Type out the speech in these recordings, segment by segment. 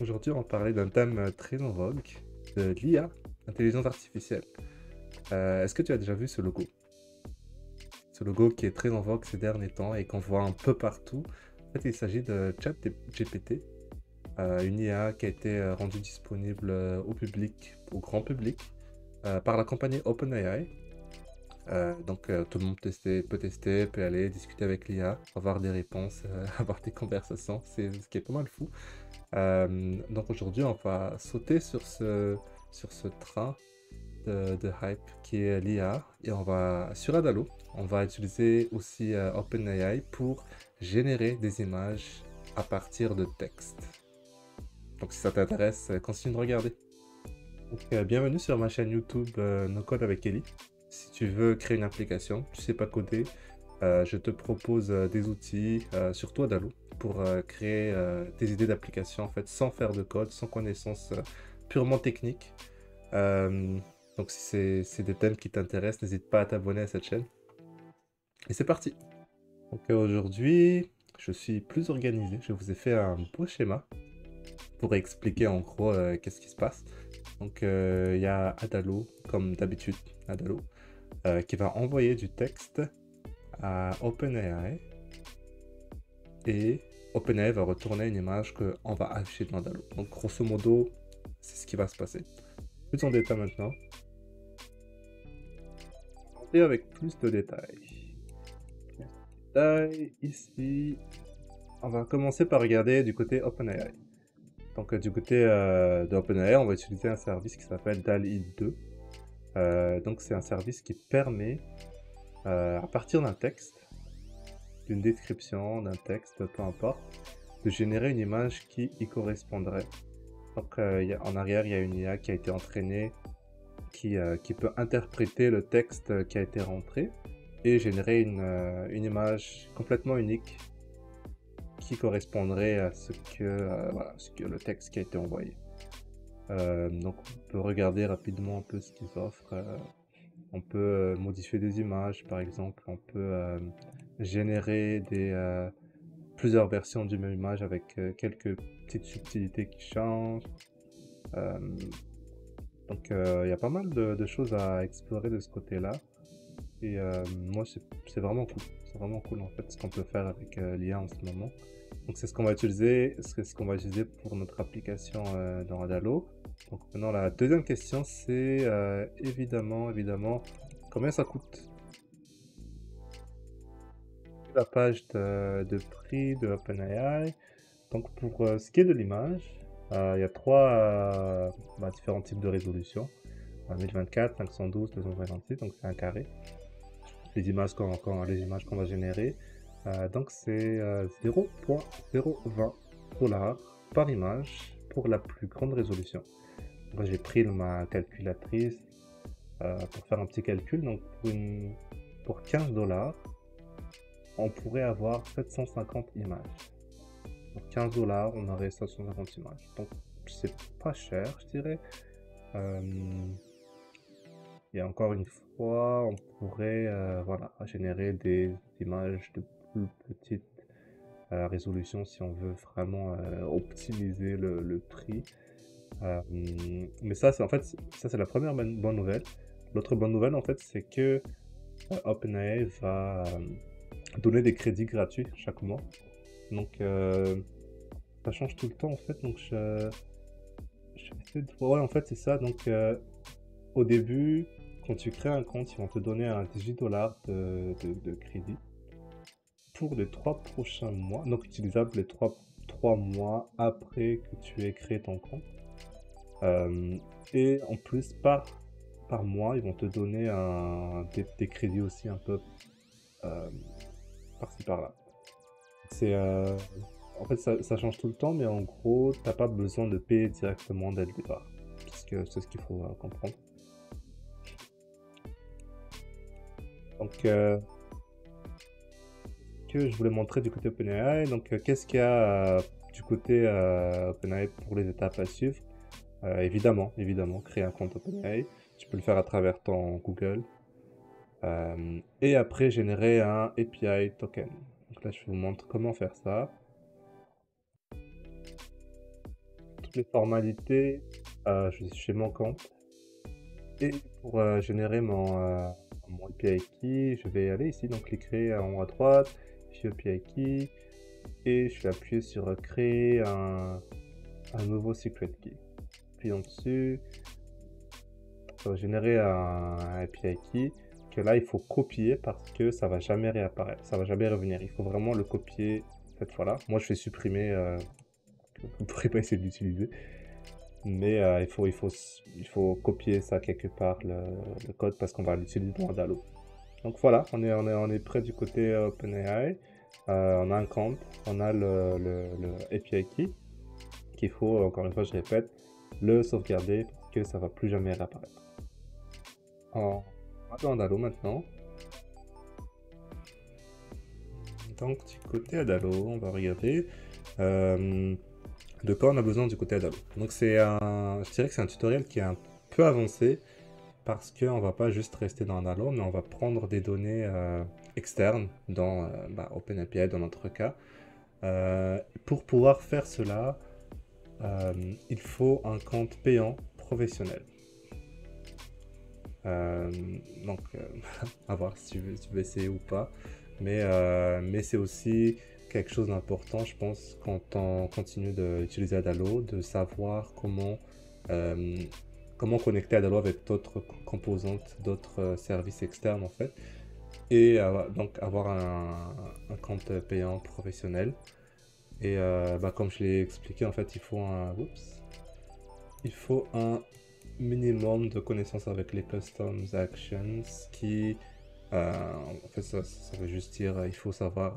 Aujourd'hui, on va parler d'un thème très en vogue, de l'IA, intelligence artificielle. Est-ce que tu as déjà vu ce logo? Ce logo qui est très en vogue ces derniers temps et qu'on voit un peu partout. En fait, il s'agit de ChatGPT, une IA qui a été rendue disponible au public, au grand public, par la compagnie OpenAI. Donc, tout le monde peut aller discuter avec l'IA, avoir des réponses, avoir des conversations. C'est ce qui est pas mal fou. Donc aujourd'hui, on va sauter sur ce train de hype qui est l'IA et on va sur Adalo, on va utiliser aussi OpenAI pour générer des images à partir de texte. Donc si ça t'intéresse, continue de regarder. Donc, bienvenue sur ma chaîne YouTube No Code avec Ellie. Si tu veux créer une application, tu sais pas coder, je te propose des outils, surtout Adalo, pour créer tes idées d'application en fait, sans faire de code, sans connaissances purement techniques. Euh, donc si c'est des thèmes qui t'intéressent, n'hésite pas à t'abonner à cette chaîne. Et c'est parti. Donc aujourd'hui, je suis plus organisé. Je vous ai fait un beau schéma pour expliquer en gros qu'est-ce qui se passe. Donc il y a Adalo, comme d'habitude, Adalo, qui va envoyer du texte à OpenAI et OpenAI va retourner une image qu'on va afficher dans Adalo. Donc grosso modo, c'est ce qui va se passer. Plus en détail maintenant. Et avec plus de détails. Ici, on va commencer par regarder du côté OpenAI. Donc du côté de OpenAI, on va utiliser un service qui s'appelle DALL-E 2. Donc c'est un service qui permet, à partir d'un texte, d'une description, d'un texte, peu importe, de générer une image qui y correspondrait. Donc en arrière, il y a une IA qui a été entraînée, qui peut interpréter le texte qui a été rentré et générer une image complètement unique qui correspondrait à voilà, ce que le texte qui a été envoyé. Donc on peut regarder rapidement un peu ce qu'ils offrent. On peut modifier des images, par exemple. On peut générer plusieurs versions d'une même image avec quelques petites subtilités qui changent. Euh, donc il y a pas mal de choses à explorer de ce côté-là. Et moi, c'est vraiment cool. C'est vraiment cool en fait ce qu'on peut faire avec l'IA en ce moment. Donc c'est ce qu'on va utiliser, c'est ce qu'on va utiliser pour notre application dans Adalo. Donc maintenant la deuxième question c'est évidemment combien ça coûte. La page de prix de OpenAI. Donc pour ce qui est de l'image, il y a trois différents types de résolution. 1024, 512, 256, donc c'est un carré. Les images qu'on va générer. Donc c'est 0,020 dollars par image pour la plus grande résolution. Moi j'ai pris ma calculatrice pour faire un petit calcul. Donc pour 15 dollars, on pourrait avoir 750 images. Pour 15 dollars, on aurait 750 images. Donc c'est pas cher, je dirais. Et encore une fois, on pourrait voilà, générer des images de plus petite résolution si on veut vraiment optimiser le prix. Mais ça, c'est en fait, ça c'est la première bonne nouvelle. L'autre bonne nouvelle, en fait, c'est que OpenAI va donner des crédits gratuits chaque mois. Donc, ça change tout le temps, en fait. Donc, je vais essayer de voir. Ouais, en fait, c'est ça. Donc, au début, quand tu crées un compte, ils vont te donner un 18 dollars de crédit pour les 3 prochains mois, donc utilisable les 3 mois après que tu aies créé ton compte. Et en plus, par mois, ils vont te donner des crédits aussi un peu par-ci par-là. En fait, ça change tout le temps, mais en gros, t'as pas besoin de payer directement dès le départ. Parce que c'est ce qu'il faut comprendre. Donc, que je voulais montrer du côté OpenAI. Donc, qu'est-ce qu'il y a du côté OpenAI pour les étapes à suivre? Évidemment, créer un compte OpenAI. Tu peux le faire à travers ton Google. Et après, générer un API token. Donc là, je vous montre comment faire ça. toutes les formalités, je suis chez mon compte. Et pour générer mon API key, je vais aller ici, donc cliquer en haut à droite, View API key, et je vais appuyer sur créer un nouveau secret key. Puis en dessus, ça va générer un API key que là il faut copier parce que ça va jamais réapparaître, ça va jamais revenir. Il faut vraiment le copier cette fois-là. Moi je vais supprimer, vous ne pourrez pas essayer de l'utiliser. Mais il faut copier ça quelque part, le code, parce qu'on va l'utiliser dans Dalo. Donc voilà, on est prêt du côté OpenAI. On a un compte, on a le API key, qu'il faut, encore une fois, je répète, le sauvegarder parce que ça va plus jamais réapparaître. On va dans Dalo maintenant. Donc du côté Adalo, on va regarder de quoi on a besoin du côté Adalo. Donc je dirais que c'est un tutoriel qui est un peu avancé parce qu'on va pas juste rester dans Adalo, mais on va prendre des données externes dans OpenAPI dans notre cas. Pour pouvoir faire cela, il faut un compte payant professionnel. Donc, à voir si tu veux essayer ou pas. Mais c'est aussi quelque chose d'important, je pense, quand on continue d'utiliser Adalo, de savoir comment connecter Adalo avec d'autres composantes, d'autres services externes en fait. Et donc avoir un compte payant professionnel. Et comme je l'ai expliqué, en fait, il faut un minimum de connaissances avec les customs actions qui en fait ça veut juste dire il faut savoir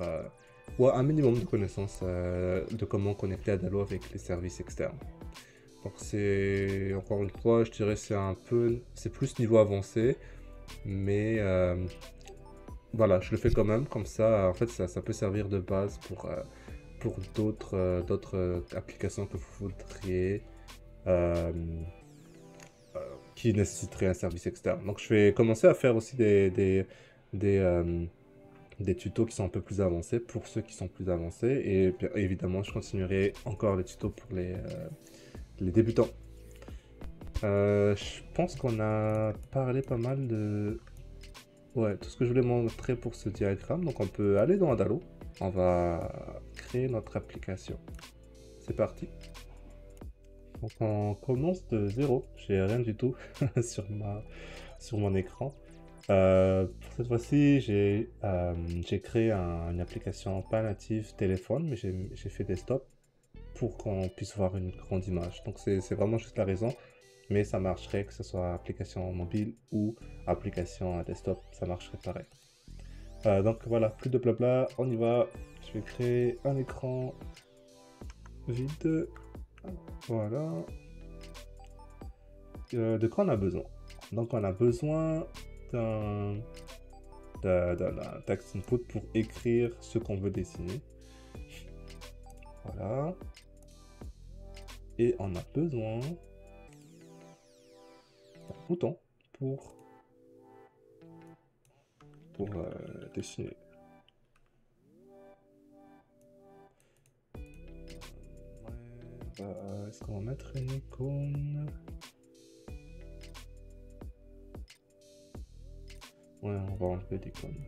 ou un minimum de connaissances de comment connecter Adalo avec les services externes. Donc c'est encore une fois je dirais c'est plus niveau avancé, mais voilà, je le fais quand même comme ça. En fait ça peut servir de base pour d'autres applications que vous voudriez euh, qui nécessiterait un service externe. Donc je vais commencer à faire aussi des, euh, des tutos qui sont un peu plus avancés pour ceux qui sont plus avancés. Et bien évidemment, je continuerai encore les tutos pour les débutants. Je pense qu'on a parlé pas mal de... Ouais, tout ce que je voulais montrer pour ce diagramme. Donc on peut aller dans Adalo. On va créer notre application. C'est parti. Donc on commence de zéro. J'ai rien du tout sur mon écran. Pour cette fois-ci, j'ai créé une application pas native téléphone, mais j'ai fait desktop pour qu'on puisse voir une grande image. Donc c'est vraiment juste la raison, mais ça marcherait que ce soit application mobile ou application desktop, ça marcherait pareil. Donc voilà, plus de blabla, on y va. Je vais créer un écran vide. Voilà. De quoi on a besoin? Donc on a besoin d'un text input pour écrire ce qu'on veut dessiner. Voilà. Et on a besoin d'un bouton pour dessiner. Est-ce qu'on va mettre une icône? Ouais, on va enlever l'icône.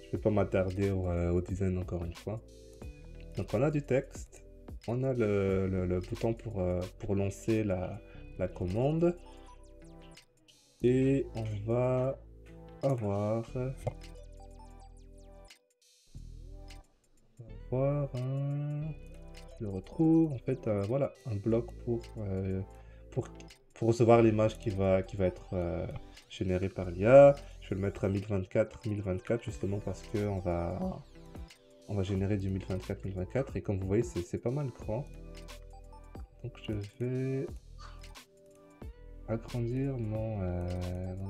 Je vais pas m'attarder au design encore une fois. Donc on a du texte, on a le bouton pour lancer la commande, et on va avoir je le retrouve en fait, voilà, un bloc pour, pour recevoir l'image qui va être générée par l'IA. Je vais le mettre à 1024 justement parce que on va générer du 1024 et comme vous voyez c'est pas mal grand. Donc je vais agrandir mon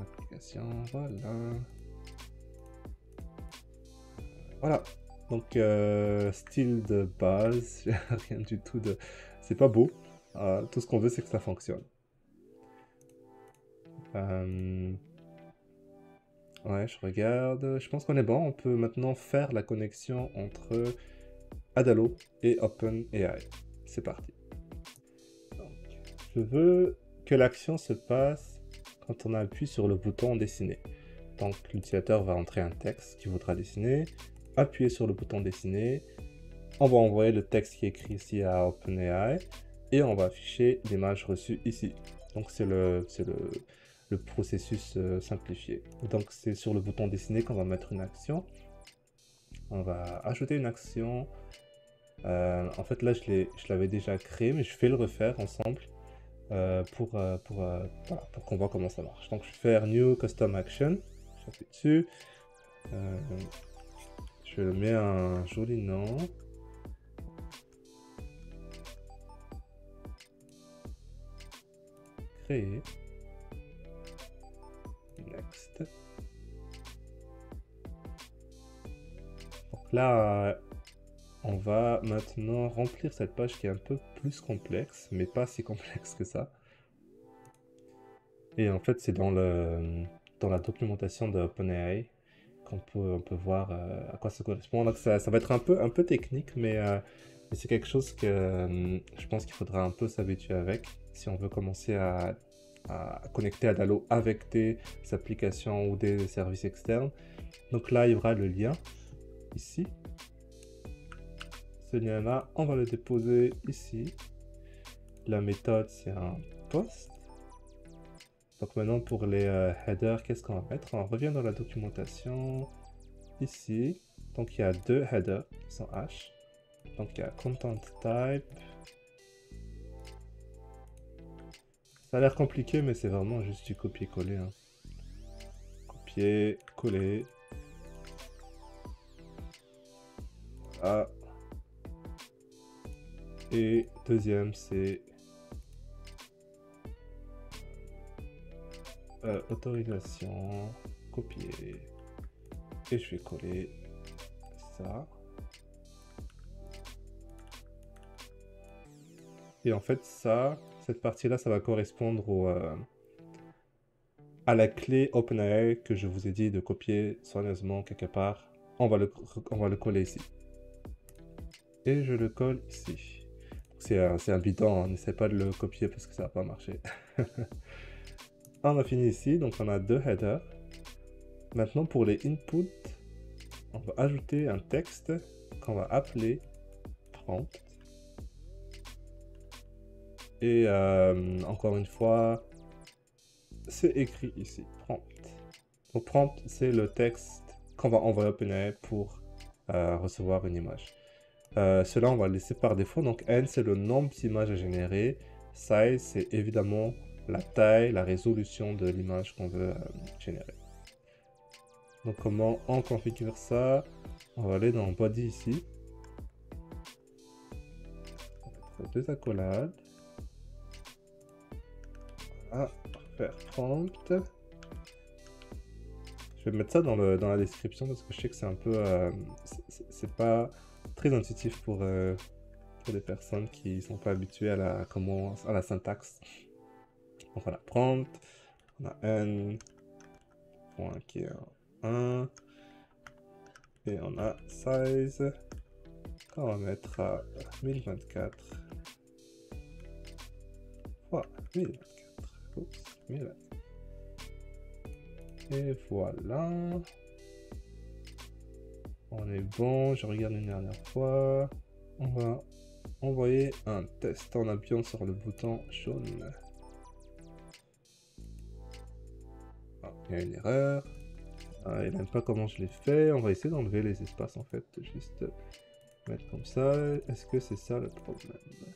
application, voilà. Donc style de base, rien du tout de... C'est pas beau, tout ce qu'on veut c'est que ça fonctionne. Ouais, je regarde, je pense qu'on est bon, on peut maintenant faire la connexion entre Adalo et OpenAI. C'est parti. Donc, je veux que l'action se passe quand on appuie sur le bouton dessiner. Donc l'utilisateur va entrer un texte qu'il voudra dessiner, appuyer sur le bouton dessiner, on va envoyer le texte qui est écrit ici à OpenAI et on va afficher l'image reçue ici. Donc c'est le processus simplifié. Donc c'est sur le bouton dessiner qu'on va mettre une action. On va ajouter une action. En fait là je l'avais déjà créé, mais je vais le refaire ensemble voilà, pour qu'on voit comment ça marche. Donc je vais faire New Custom Action, j'appuie dessus, je mets un joli nom. Créer. Next. Donc là, on va maintenant remplir cette page qui est un peu plus complexe, mais pas si complexe que ça. Et en fait, c'est dans la documentation de OpenAI qu'on on peut voir à quoi ça correspond. Donc ça va être un peu technique, mais c'est quelque chose que je pense qu'il faudra un peu s'habituer avec si on veut commencer à connecter Adalo avec des applications ou des services externes. Donc là, il y aura le lien ici. Ce lien-là, on va le déposer ici. La méthode, c'est un post. Donc maintenant, pour les headers, qu'est-ce qu'on va mettre? On revient dans la documentation ici. Donc il y a deux headers sans H. Donc il y a content type. Ça a l'air compliqué, mais c'est vraiment juste du copier-coller. Hein. Copier-coller. Voilà. Et deuxième, c'est autorisation, copier. Et je vais coller ça. Et en fait, cette partie-là, ça va correspondre à la clé OpenAI que je vous ai dit de copier soigneusement quelque part. On va le coller ici. Et je le colle ici. C'est un bidon, hein. N'essaie pas de le copier parce que ça va pas marcher. On a fini ici, donc on a deux headers. Maintenant, pour les inputs, on va ajouter un texte qu'on va appeler prompt. Et encore une fois, c'est écrit ici, prompt. Donc prompt, c'est le texte qu'on va envoyer à OpenAI pour recevoir une image. Cela, on va le laisser par défaut. Donc n, c'est le nombre d'images à générer. Size, c'est évidemment la taille, la résolution de l'image qu'on veut générer. Donc comment on configure ça? On va aller dans body ici. On va mettre deux accolades. Voilà, faire prompt. Je vais mettre ça dans la description parce que je sais que c'est un peu... c'est pas très intuitif pour des personnes qui sont pas habituées à la syntaxe. Donc voilà, prompt, on a n, point qui est 1, et on a size, qu'on va mettre à 1024 fois 1024. Oups, 1024. Et voilà. On est bon, je regarde une dernière fois. On va envoyer un test en appuyant sur le bouton jaune. Ah, il y a une erreur. Ah, il n'aime pas comment je l'ai fait. On va essayer d'enlever les espaces en fait. Juste mettre comme ça. Est-ce que c'est ça le problème? Non.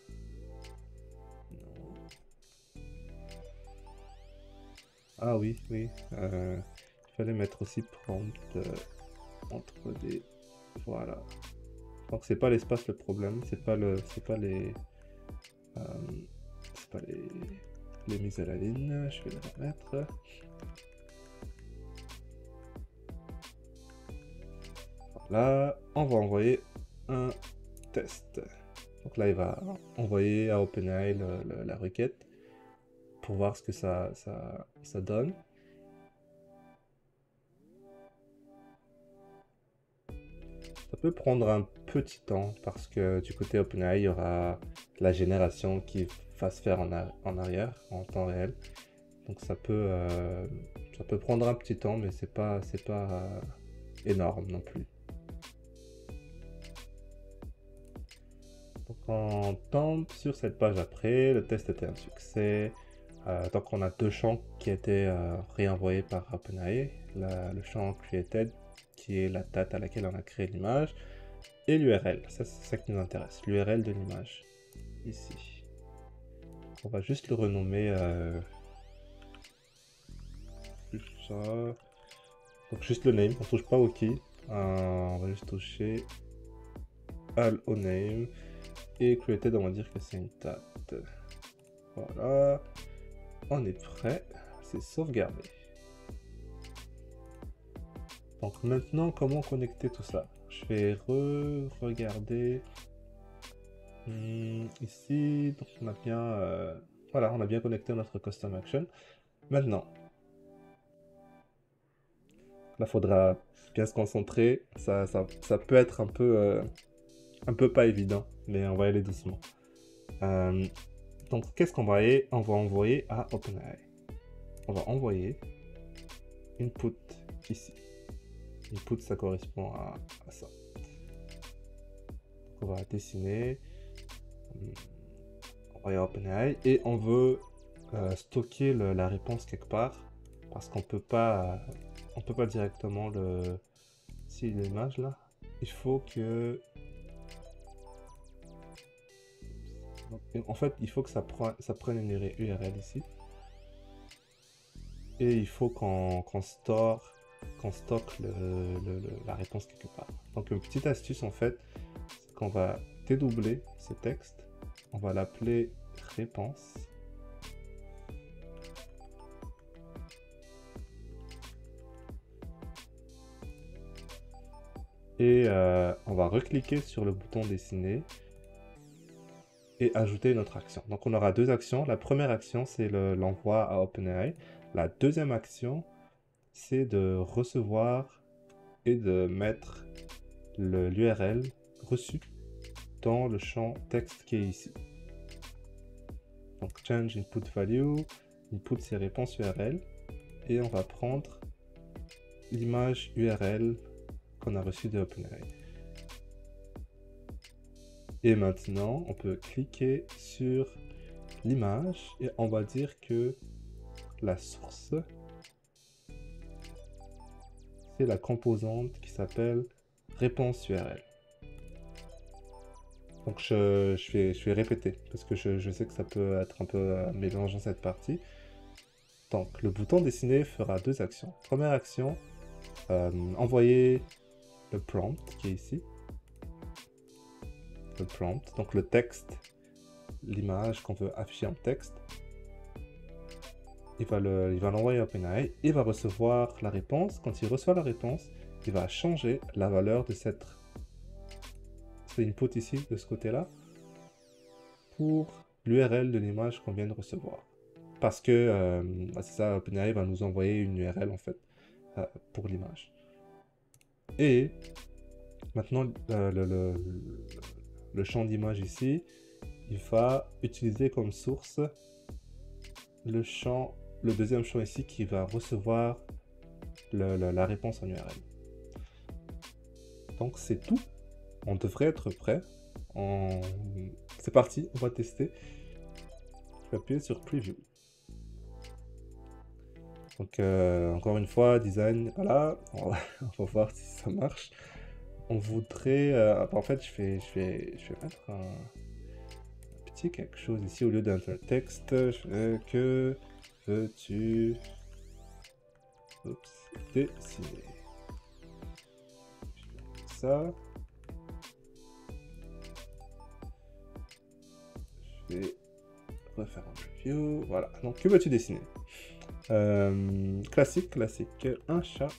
Ah oui, oui. Il fallait mettre aussi prompt entre des... Voilà. Donc c'est pas l'espace le problème. C'est pas les mises à la ligne. Je vais les remettre. Là, on va envoyer un test. Donc là, il va envoyer à OpenAI la requête pour voir ce que ça donne. Ça peut prendre un petit temps parce que du côté OpenAI, il y aura la génération qui va se faire en arrière, en temps réel. Donc ça peut prendre un petit temps, mais c'est pas énorme non plus. Donc on tombe sur cette page après, le test était un succès. Donc on a deux champs qui étaient réenvoyés par OpenAI. Le champ created, qui est la date à laquelle on a créé l'image, et l'URL. Ça, c'est ça qui nous intéresse, l'URL de l'image, ici. On va juste le renommer ça. Donc juste le name, on touche pas au key. On va juste toucher au name. Et created, on va dire que c'est une date. Voilà. On est prêt. C'est sauvegardé. Donc maintenant, comment connecter tout ça? Je vais regarder ici. Donc on a bien, voilà, on a bien connecté notre custom action. Maintenant, là, faudra bien se concentrer. Ça peut être un peu pas évident, mais on va y aller doucement. Donc, qu'est-ce qu'on va envoyer à OpenAI? On va envoyer input ici. Input, ça correspond à ça. Donc, on va dessiner, envoyer à OpenAI, et on veut stocker la réponse quelque part, parce qu'on peut pas directement si l'image là, il faut que en fait, il faut que ça prenne une URL ici. Et il faut qu'on stocke la réponse quelque part. Donc une petite astuce en fait, c'est qu'on va dédoubler ce texte. On va l'appeler réponse. Et on va recliquer sur le bouton dessiner et ajouter une autre action. Donc on aura deux actions. La première action, c'est l'envoi à OpenAI. La deuxième action, c'est de recevoir et de mettre l'URL reçu dans le champ texte qui est ici. Donc change input value, input c'est réponse URL, et on va prendre l'image URL qu'on a reçue de OpenAI. Et maintenant, on peut cliquer sur l'image et on va dire que la source, c'est la composante qui s'appelle réponse URL. Donc je vais répéter parce que je sais que ça peut être un peu mélangeant cette partie. Donc le bouton dessiner fera deux actions. Première action, envoyer le prompt qui est ici. Le prompt, donc le texte, l'image qu'on veut afficher en texte. Il va l'envoyer à OpenAI, il va recevoir la réponse. Quand il reçoit la réponse, il va changer la valeur de cet input ici, de ce côté-là, pour l'URL de l'image qu'on vient de recevoir. Parce que, c'est ça, OpenAI va nous envoyer une URL en fait, pour l'image. Et maintenant, le champ d'image ici, il va utiliser comme source le deuxième champ ici qui va recevoir la réponse en URL. Donc c'est tout. On devrait être prêt. C'est parti, on va tester. Je vais appuyer sur Preview. Donc encore une fois, design, voilà, on va voir si ça marche. On voudrait, en fait, je vais mettre un petit quelque chose ici au lieu d'un texte. Que veux-tu dessiner? Ça. Je vais refaire un preview. Voilà. Donc, que veux-tu dessiner? Classique. Un chat.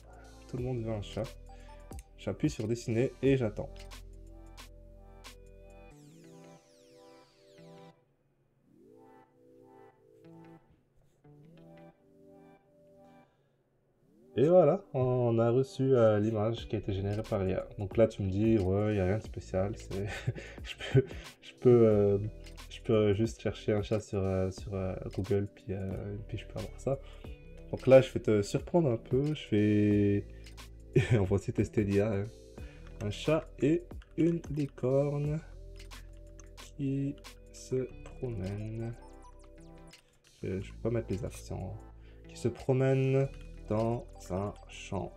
Tout le monde veut un chat. J'appuie sur dessiner et j'attends. Et voilà, on a reçu l'image qui a été générée par l'IA. Donc là, tu me dis, ouais, il n'y a rien de spécial. je peux, je peux, euh, je peux juste chercher un chat sur Google, puis je peux avoir ça. Donc là, je vais te surprendre un peu. Je vais... On va aussi tester l'IA, hein. Un chat et une licorne qui se promènent. Je vais pas mettre les accents. Qui se promènent dans un champ.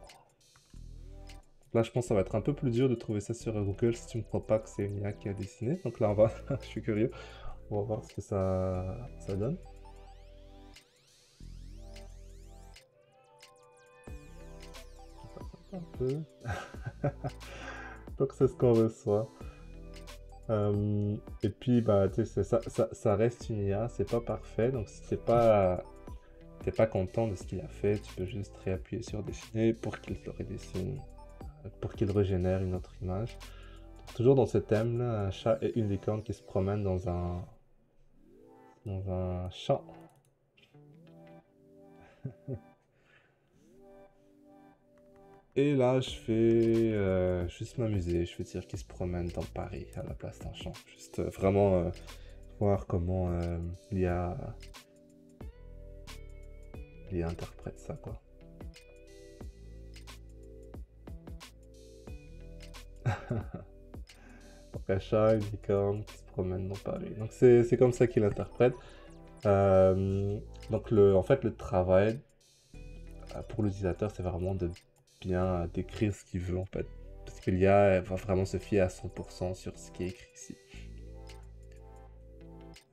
Là, je pense que ça va être un peu plus dur de trouver ça sur Google si tu ne crois pas que c'est une IA qui a dessiné. Donc là, on va... je suis curieux. On va voir ce que ça donne. Un peu. Donc c'est ce qu'on reçoit. Et puis, bah, tu sais, ça reste une IA, c'est pas parfait. Donc si t'es pas content de ce qu'il a fait, tu peux juste réappuyer sur dessiner pour qu'il te le redessine, pour qu'il régénère une autre image. Donc, toujours dans ce thème-là, un chat et une licorne qui se promènent dans un champ. Et là, je vais juste m'amuser. Je vais dire qu'ils se promènent dans Paris à la place d'un champ. Juste vraiment voir comment l'IA interprète ça, quoi. Donc un chat, une licorne qui se promène dans Paris. Donc c'est comme ça qu'il interprète. Donc en fait, le travail pour l'utilisateur, c'est vraiment de bien décrire ce qu'il veut, en fait. Parce que l'IA va vraiment se fier à 100% sur ce qui est écrit ici.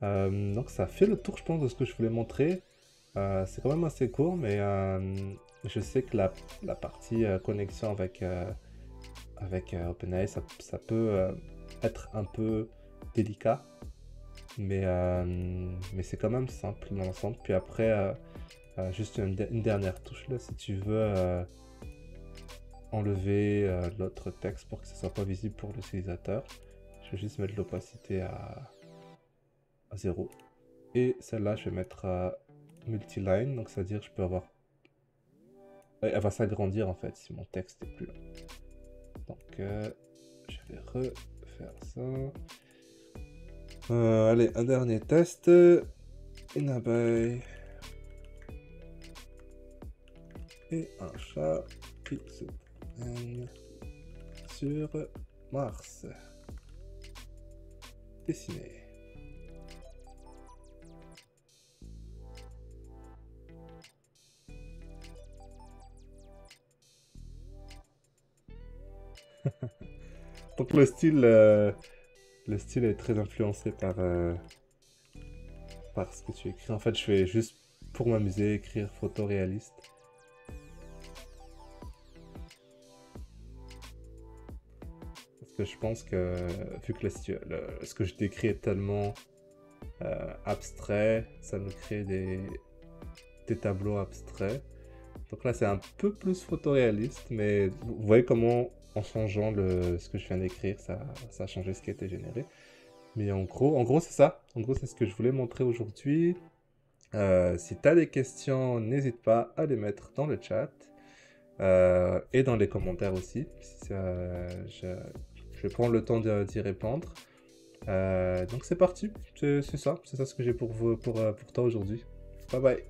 Donc ça fait le tour, je pense, de ce que je voulais montrer. C'est quand même assez court, mais je sais que la partie connexion avec OpenAI, ça peut être un peu délicat, mais c'est quand même simple dans l'ensemble. Puis après, juste une dernière touche là, si tu veux enlever l'autre texte pour que ce soit pas visible pour l'utilisateur, je vais juste mettre l'opacité à 0. Et celle-là, je vais mettre à multiline, donc c'est-à-dire je peux avoir... Elle va s'agrandir en fait si mon texte est plus long. Donc je vais refaire ça. Allez, un dernier test. Une abeille. Et un chat qui se promène sur Mars. Dessiné. Donc le style est très influencé par ce que tu écris. En fait, je fais juste pour m'amuser écrire photoréaliste. Parce que je pense que vu que ce que je décris est tellement abstrait, ça me crée des tableaux abstraits. Donc là, c'est un peu plus photoréaliste, mais vous voyez comment, en changeant ce que je viens d'écrire, ça a changé ce qui a été généré. Mais en gros c'est ça. En gros, c'est ce que je voulais montrer aujourd'hui. Si tu as des questions, n'hésite pas à les mettre dans le chat et dans les commentaires aussi. Je vais prendre le temps d'y répondre. Donc c'est parti. C'est ça ce que j'ai pour toi aujourd'hui. Bye bye.